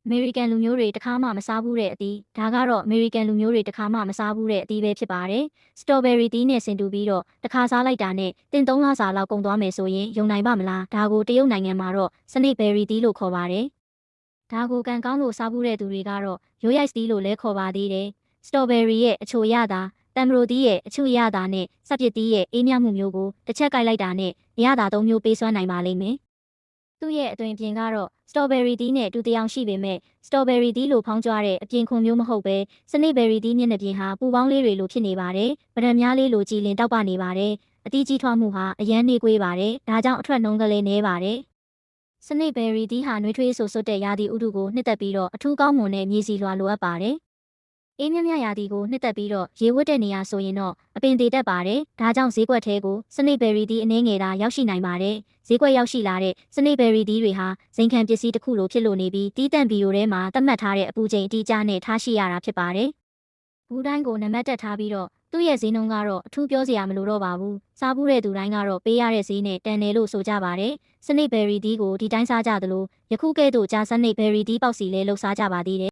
အမေရိကန်လူမျိုးတွေတခါမှမစားဘူးတဲ့အသီးဒါကတော့အမေရိကန်လူမျိုးတွေတခါမှမစားဘူးတဲ့အသီးပဲဖြစ်ပါတယ်စတော်ဘယ်ရီသီးနဲ့ဆင်တူပြီးတော့တခါစားလိုက်တာနဲ့တင်3လစာလောက်ကုန်သွားမယ်ဆိုရင်ယုံနိုင်ပါမလားဒါကိုတရုတ်နိုင်ငံမှာတော့စနိတ်ဘယ်ရီသီးလို့ခေါ်ပါတယ်ဒါကိုကံကောင်းလို့စားဘူးတဲ့သူတွေကတော့ရိုးရိုက်သီးလို့လဲခေါ်ပါသေးတယ်စတော်ဘယ်ရီရဲ့အချိုရတာတမ်ဘရိုသီးရဲ့အချိုရတာနဲ့စပစ်သီးရဲ့အေးမြမှုမျိုးကိုတစ်ချက်ကြိုက်လိုက်တာနဲ့ရတာ3မျိုးပေးစွမ်းနိုင်ပါလိမ့်မယ်သူ့ရဲ့အသွင်ပြင်ကတော့စတော်ဘယ်ရီသီးနဲ့တူတယောင်ရှိပေမဲ့စတော်ဘယ်ရီသီးလိုဖောင်းကြွားတဲ့အပြင်ခွန်မျိုးမဟုတ်ပဲစနိတ်ဘယ်ရီသီးမျက်နှာပြင်ဟာပူပေါင်းလေးတွေလိုဖြစ်နေပါတယ်။ပဒံများလေးလိုကြည်လင်တောက်ပနေပါတယ်။အသီးကြီးထွားမှုဟာအရန်နှေးကွေးပါတယ်။ဒါကြောင့်အထွက်နှုန်းကလေးနည်းပါတယ်။စနိတ်ဘယ်ရီသီးဟာနှွေးထွေးဆူဆွတ်တဲ့ရာသီဥတုကိုနှစ်သက်ပြီးတော့အထူးကောင်းမွန်တဲ့မြေစီလွှာလိုအပ်ပါတယ်။အေးမြမြရာသီကိုနှစ်သက်ပြီးတော့ရေဝတ်တဲ့နေရာဆိုရင်တော့အပင်သေးတတ်ပါတယ်။ဒါကြောင့်ဈေးကွက်ထဲကိုစနိတ်ဘယ်ရီသီးအနှဲငယ်သာရောက်ရှိနိုင်ပါတယ်။ဈေးကွက်ရောက်ရှိလာတဲ့စနိတ်ဘယ်ရီသီးတွေဟာဇိမ်ခံပစ္စည်းတစ်ခုလိုဖြစ်လို့နေပြီးတီးတန့်ဗီယိုထဲမှာသတ်မှတ်ထားတဲ့အပူချိန်အတိအကျနဲ့ထားရှိရတာဖြစ်ပါတယ်။ဘူးတိုင်းကိုနံပါတ်တက်ထားပြီးတော့သူ့ရဲ့ဈေးနှုန်းကတော့အထူးပြောစရာမလိုတော့ပါဘူး။စားဘူးတဲ့သူတိုင်းကတော့ပေးရတဲ့ဈေးနဲ့တန်တယ်လို့ဆိုကြပါတယ်။စနိတ်ဘယ်ရီသီးကိုဒီတိုင်းစားကြသလိုယခုကဲ့သို့ကြာစနိတ်ဘယ်ရီသီးပေါက်စီလဲလှုပ်စားကြပါသေးတယ်